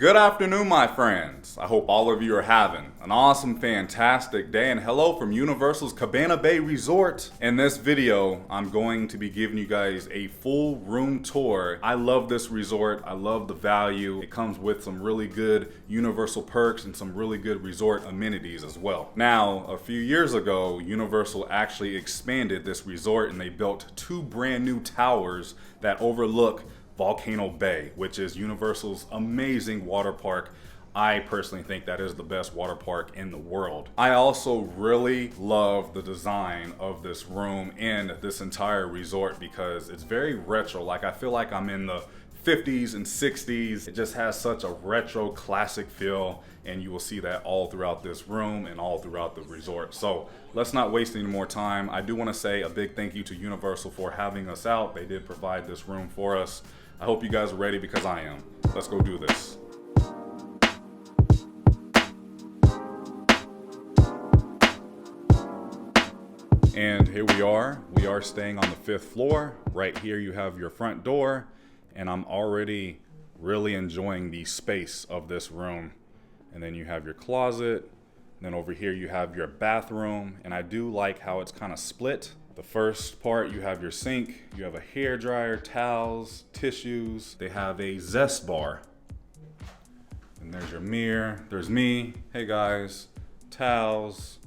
Good afternoon, my friends. I hope all of you are having an awesome, fantastic day, and hello from Universal's Cabana Bay Resort. In this video, I'm going to be giving you guys a full room tour. I love this resort. I love the value. It comes with some really good Universal perks and some really good resort amenities as well. Now, a few years ago, Universal actually expanded this resort and they built two brand new towers that overlook Volcano Bay, which is Universal's amazing water park. I personally think that is the best water park in the world. I also really love the design of this room and this entire resort because it's very retro. Like, I feel like I'm in the 50s and 60s. It just has such a retro classic feel, and you will see that all throughout this room and all throughout the resort. So let's not waste any more time. I do want to say a big thank you to Universal for having us out. They did provide this room for us. I hope you guys are ready because I am. Let's go do this. And here we are. We are staying on the 5th floor. Right here you have your front door, and I'm already really enjoying the space of this room. And then you have your closet. And then over here you have your bathroom, and I do like how it's kind of split. The first part, you have your sink, you have a hair dryer, towels, tissues. They have a zest bar. And there's your mirror. There's me. Hey guys. Towels.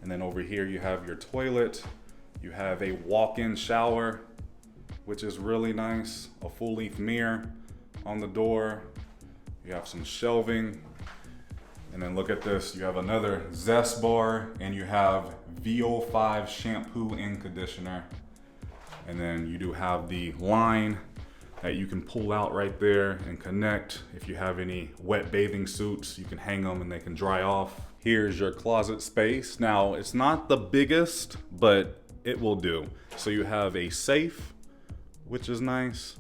And then over here you have your toilet. You have a walk-in shower, which is really nice. A full-length mirror on the door. You have some shelving. And then look at this, you have another zest bar, and you have VO5 shampoo and conditioner. And then you do have the line that you can pull out right there and connect. If you have any wet bathing suits, you can hang them and they can dry off. Here's your closet space. Now, it's not the biggest, but it will do. So you have a safe, which is nice,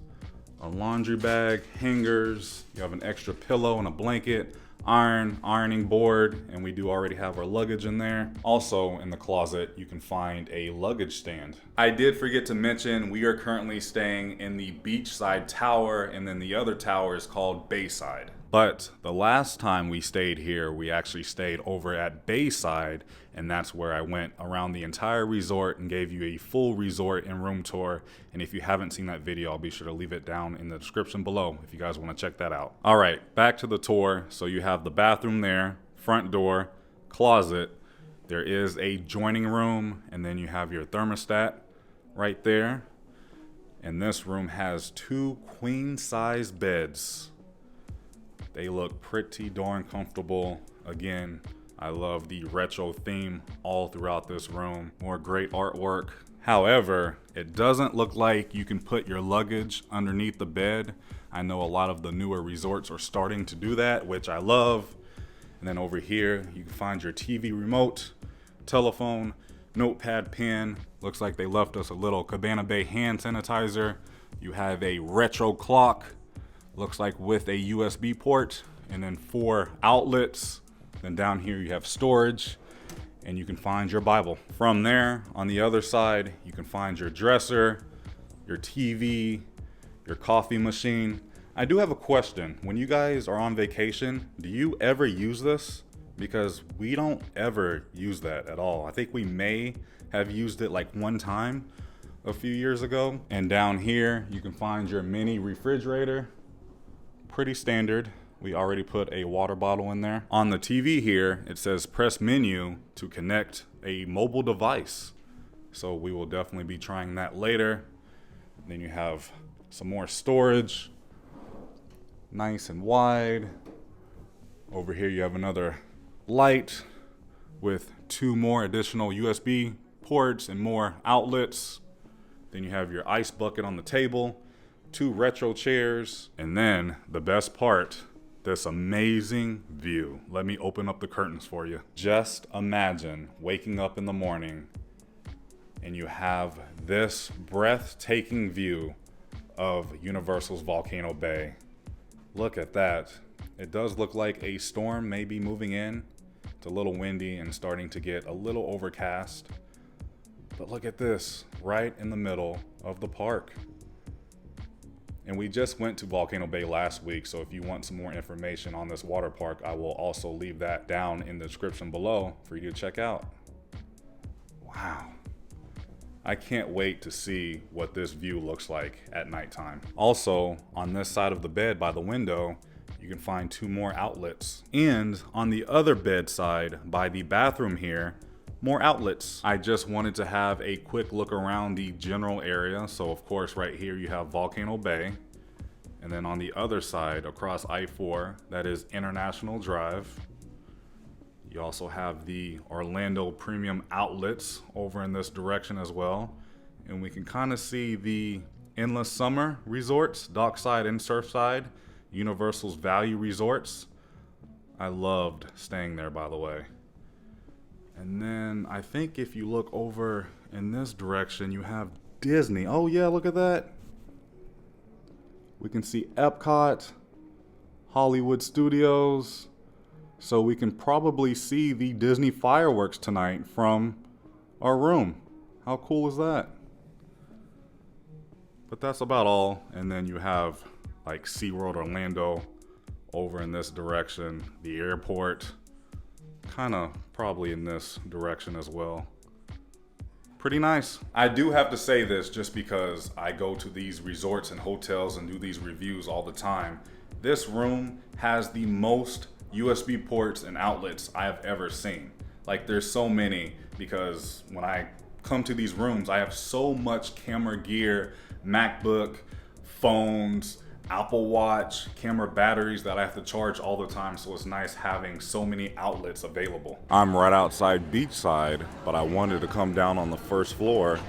a laundry bag, hangers, you have an extra pillow and a blanket, ironing board, and we do already have our luggage in there. Also in the closet, you can find a luggage stand. I did forget to mention, we are currently staying in the Beachside Tower, and then the other tower is called Bayside. But the last time we stayed here, we actually stayed over at Bayside, and that's where I went around the entire resort and gave you a full resort and room tour. And if you haven't seen that video, I'll be sure to leave it down in the description below if you guys want to check that out. All right, back to the tour. So you have the bathroom there, front door, closet. There is a joining room, and then you have your thermostat right there. And this room has 2 queen-size beds. They look pretty darn comfortable. Again, I love the retro theme all throughout this room. More great artwork. However, it doesn't look like you can put your luggage underneath the bed. I know a lot of the newer resorts are starting to do that, which I love. And then over here, you can find your TV remote, telephone, notepad, pen. Looks like they left us a little Cabana Bay hand sanitizer. You have a retro clock. Looks like with a USB port, and then 4 outlets. Then down here you have storage, and you can find your Bible. From there, on the other side, you can find your dresser, your TV, your coffee machine. I do have a question. When you guys are on vacation, do you ever use this? Because we don't ever use that at all. I think we may have used it like one time a few years ago. And down here, you can find your mini refrigerator. Pretty standard. We already put a water bottle in there. On the TV here, it says press menu to connect a mobile device. So we will definitely be trying that later. Then you have some more storage. Nice and wide. Over here you have another light with 2 more additional USB ports and more outlets. Then you have your ice bucket on the table. 2 retro chairs, and then the best part, this amazing view. Let me open up the curtains for you. Just imagine waking up in the morning and you have this breathtaking view of Universal's Volcano Bay. Look at that. It does look like a storm may be moving in. It's a little windy and starting to get a little overcast. But look at this, right in the middle of the park. And we just went to Volcano Bay last week, so if you want some more information on this water park, I will also leave that down in the description below for you to check out. Wow. I can't wait to see what this view looks like at nighttime. Also, on this side of the bed by the window, you can find 2 more outlets. And on the other bed side by the bathroom here, more outlets. I just wanted to have a quick look around the general area. So of course right here you have Volcano Bay. And then on the other side across I-4, that is International Drive. You also have the Orlando Premium Outlets over in this direction as well. And we can kind of see the Endless Summer Resorts, Dockside and Surfside, Universal's Value Resorts. I loved staying there, by the way. And then I think if you look over in this direction, you have Disney. Oh yeah, look at that. We can see Epcot, Hollywood Studios. So we can probably see the Disney fireworks tonight from our room. How cool is that? But that's about all. And then you have like SeaWorld Orlando over in this direction, the airport, kind of probably in this direction as well. Pretty nice. I do have to say this just because I go to these resorts and hotels and do these reviews all the time. This room has the most USB ports and outlets I have ever seen. Like there's so many, because when I come to these rooms, I have so much camera gear, MacBook, phones, Apple Watch, camera batteries that I have to charge all the time, so it's nice having so many outlets available. I'm right outside Beachside, but I wanted to come down on the first floor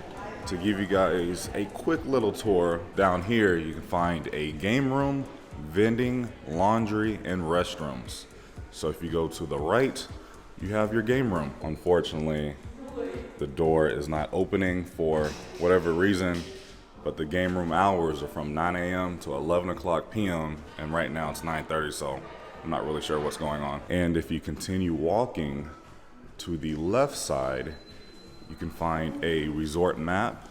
to give you guys a quick little tour. Down here you can find a game room, vending, laundry, and restrooms. So if you go to the right, you have your game room. Unfortunately, the door is not opening for whatever reason, but the game room hours are from 9 a.m. to 11 o'clock p.m. and right now it's 9:30, so I'm not really sure what's going on. And if you continue walking to the left side, you can find a resort map.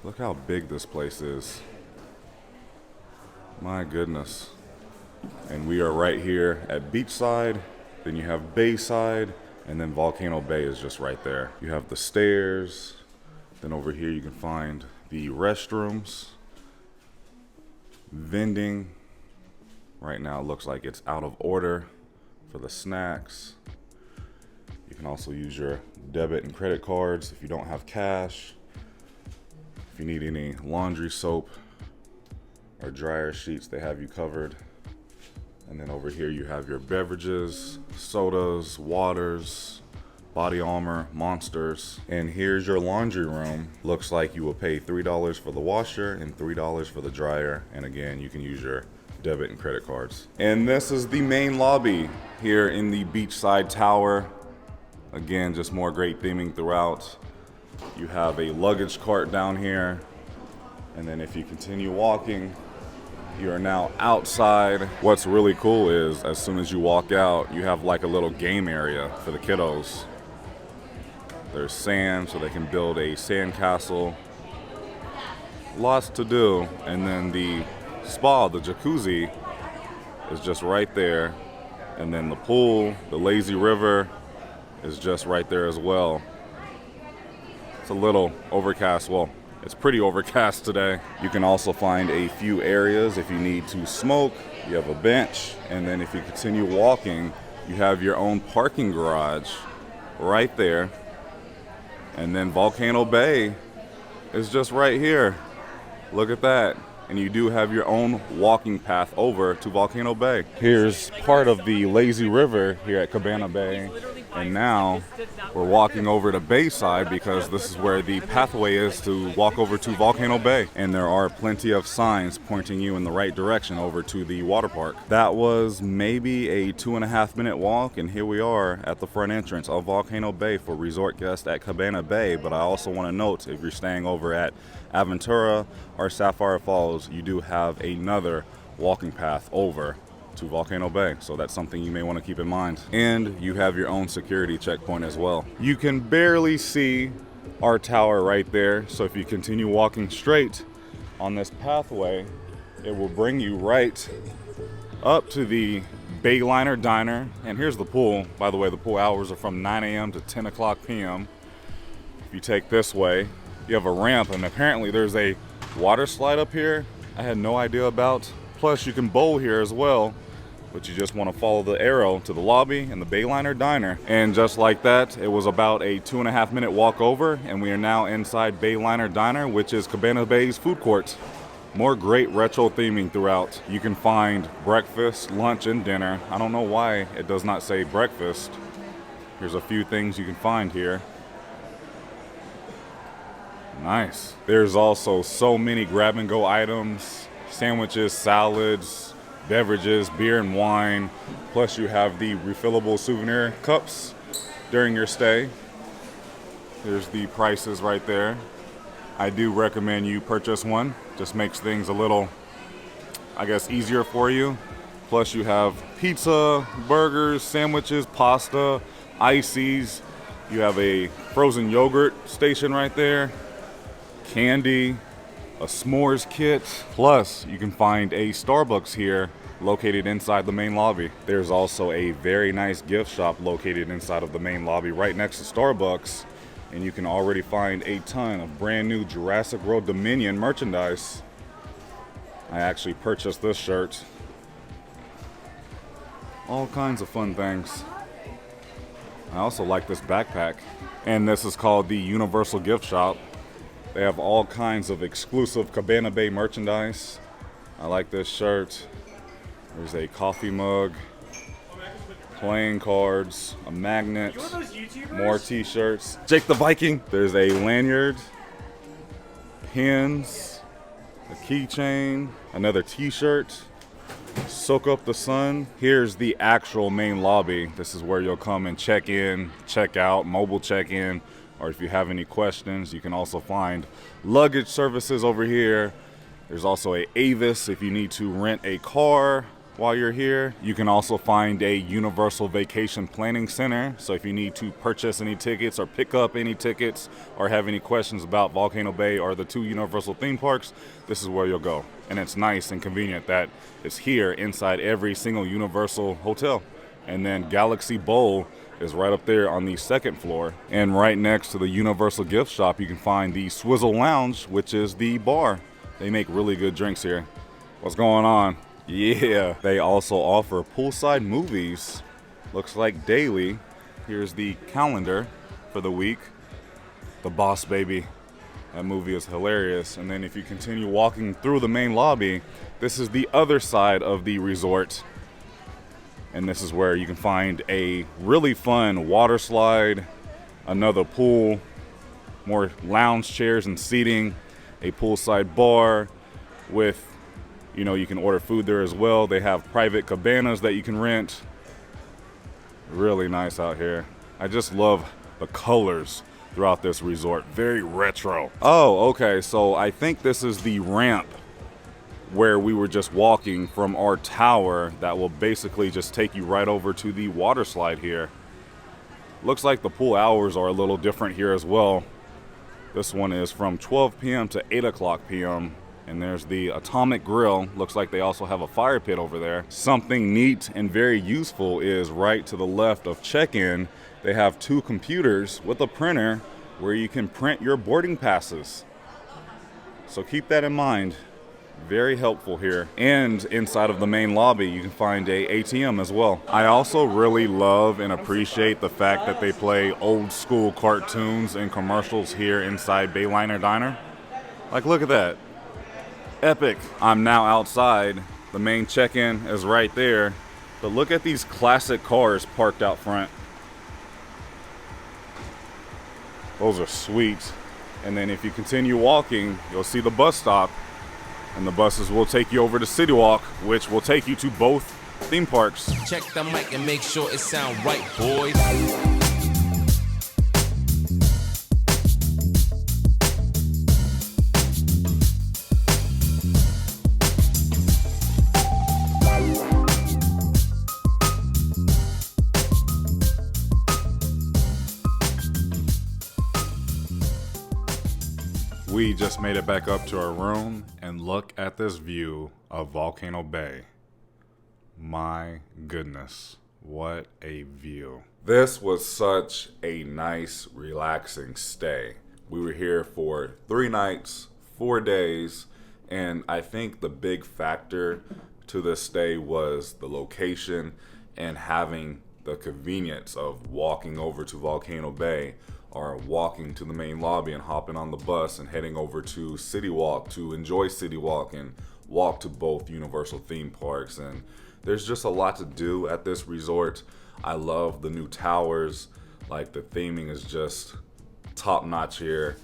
Look how big this place is. My goodness. And we are right here at Beachside. Then you have Bayside, and then Volcano Bay is just right there. You have the stairs. Then over here you can find the restrooms, vending. Right now it looks like it's out of order for the snacks. You can also use your debit and credit cards if you don't have cash. If you need any laundry soap or dryer sheets, they have you covered. And then over here you have your beverages, sodas, waters, Body Armor, Monsters. And here's your laundry room. Looks like you will pay $3 for the washer and $3 for the dryer. And again, you can use your debit and credit cards. And this is the main lobby here in the Beachside Tower. Again, just more great theming throughout. You have a luggage cart down here. And then if you continue walking, you are now outside. What's really cool is as soon as you walk out, you have like a little game area for the kiddos. There's sand, so they can build a sand castle. Lots to do. And then the spa, the jacuzzi, is just right there. And then the pool, the lazy river, is just right there as well. It's a little overcast. Well, it's pretty overcast today. You can also find a few areas if you need to smoke. You have a bench. And then if you continue walking, you have your own parking garage right there. And then Volcano Bay is just right here. Look at that. And you do have your own walking path over to Volcano Bay. Here's part of the lazy river here at Cabana Bay. And now we're walking over to Bayside because this is where the pathway is to walk over to Volcano Bay. And there are plenty of signs pointing you in the right direction over to the water park. That was maybe a 2.5 minute walk, and here we are at the front entrance of Volcano Bay for resort guests at Cabana Bay. But I also want to note, if you're staying over at Aventura or Sapphire Falls, you do have another walking path over to Volcano Bay, so that's something you may want to keep in mind. And you have your own security checkpoint as well. You can barely see our tower right there, so if you continue walking straight, on this pathway, it will bring you right up to the Bayliner Diner. And here's the pool. By the way, the pool hours are from 9 a.m. to 10 o'clock p.m. If you take this way, you have a ramp, and apparently there's a water slide up here I had no idea about. Plus you can bowl here as well, but you just want to follow the arrow to the lobby and the Bayliner Diner. And just like that, it was about a 2.5 minute walk over, and we are now inside Bayliner Diner, which is Cabana Bay's food court. More great retro theming throughout. You can find breakfast, lunch, and dinner. I don't know why it does not say breakfast. Here's a few things you can find here. Nice. There's also so many grab-and-go items, sandwiches, salads, beverages, beer and wine. Plus you have the refillable souvenir cups during your stay. There's the prices right there. I do recommend you purchase one. Just makes things a little, I guess, easier for you. Plus you have pizza, burgers, sandwiches, pasta, ices. You have a frozen yogurt station right there, candy, a s'mores kit. Plus you can find a Starbucks here located inside the main lobby. There's also a very nice gift shop located inside of the main lobby right next to Starbucks. And you can already find a ton of brand new Jurassic World Dominion merchandise. I actually purchased this shirt. All kinds of fun things. I also like this backpack. And this is called the Universal Gift Shop. They have all kinds of exclusive Cabana Bay merchandise. I like this shirt. There's a coffee mug, playing cards, a magnet, more t-shirts. Jake the Viking. There's a lanyard, pins, a keychain, another t-shirt. Soak up the sun. Here's the actual main lobby. This is where you'll come and check in, check out, mobile check-in, or if you have any questions, you can also find luggage services over here. There's also a Avis if you need to rent a car while you're here. You can also find a Universal Vacation Planning Center. So if you need to purchase any tickets or pick up any tickets or have any questions about Volcano Bay or the 2 Universal theme parks, this is where you'll go. And it's nice and convenient that it's here inside every single Universal hotel. And then Galaxy Bowl is right up there on the 2nd floor. And right next to the Universal Gift Shop, you can find the Swizzle Lounge, which is the bar. They make really good drinks here. What's going on? Yeah. They also offer poolside movies. Looks like daily. Here's the calendar for the week. The Boss Baby. That movie is hilarious. And then if you continue walking through the main lobby, this is the other side of the resort. And this is where you can find a really fun water slide, another pool, more lounge chairs and seating, a poolside bar with, you can order food there as well. They have private cabanas that you can rent. Really nice out here. I just love the colors throughout this resort. Very retro. Oh, okay. So I think this is the ramp where we were just walking from our tower that will basically just take you right over to the water slide here. Looks like the pool hours are a little different here as well. This one is from 12 p.m. to 8 o'clock p.m. And there's the Atomic Grill. Looks like they also have a fire pit over there. Something neat and very useful is right to the left of check-in. They have 2 computers with a printer where you can print your boarding passes. So keep that in mind. Very helpful here. And inside of the main lobby, you can find a ATM as well. I also really love and appreciate the fact that they play old school cartoons and commercials here inside Bayliner Diner. Like, look at that. Epic. I'm now outside. The main check-in is right there. But look at these classic cars parked out front. Those are sweet. And then if you continue walking, you'll see the bus stop. And the buses will take you over to City Walk, which will take you to both theme parks. Check the mic and make sure it sound right, boys. We just made it back up to our room, and look at this view of Volcano Bay. My goodness, what a view. This was such a nice, relaxing stay. We were here for 3 nights, 4 days, and I think the big factor to this stay was the location and having the convenience of walking over to Volcano Bay or walking to the main lobby and hopping on the bus and heading over to City Walk to enjoy City Walk and walk to both Universal theme parks. And there's just a lot to do at this resort. I love the new towers. Like, the theming is just top notch here.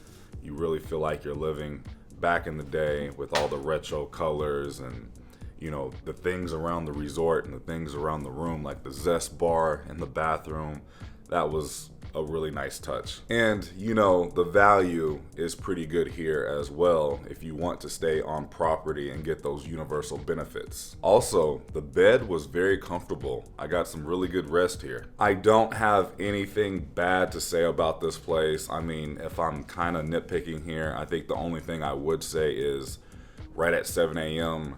You really feel like you're living back in the day with all the retro colors and, you know, the things around the resort and the things around the room, like the Zest bar in the bathroom. That was a really nice touch. And, you know, the value is pretty good here as well if you want to stay on property and get those Universal benefits. Also, the bed was very comfortable. I got some really good rest here. I don't have anything bad to say about this place. I mean, if I'm kind of nitpicking here, I think the only thing I would say is right at 7 a.m.,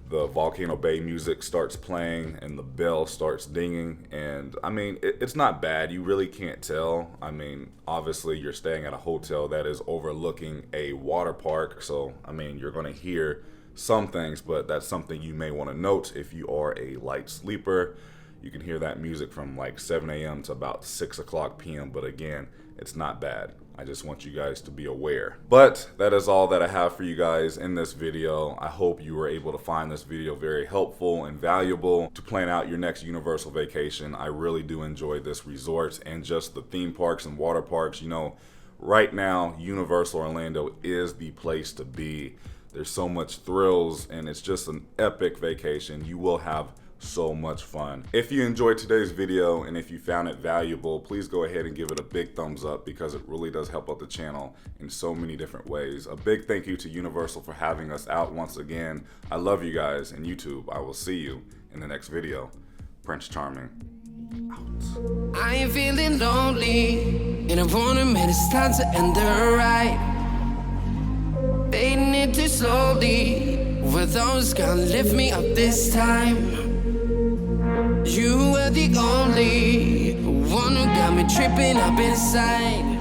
the Volcano Bay music starts playing and the bell starts dinging. And I mean, it's not bad. You really can't tell. I mean, obviously you're staying at a hotel that is overlooking a water park. So, I mean, you're going to hear some things, but that's something you may want to note if you are a light sleeper. You can hear that music from like 7 a.m. to about 6 o'clock p.m. But again, it's not bad. I just want you guys to be aware. But that is all that I have for you guys in this video. I hope you were able to find this video very helpful and valuable to plan out your next Universal vacation. I really do enjoy this resort and just the theme parks and water parks. You know, right now, Universal Orlando is the place to be. There's so much thrills and it's just an epic vacation. You will have so much fun. If you enjoyed today's video and if you found it valuable, please go ahead and give it a big thumbs up because it really does help out the channel in so many different ways. A big thank you to Universal for having us out once again. I love you guys, and YouTube, I will see you in the next video. Prince Charming, out. I ain't feeling lonely, and I wanna admit it's time to end the ride. Fading it too slowly, were those gonna lift me up this time? You were the only one who got me tripping up inside.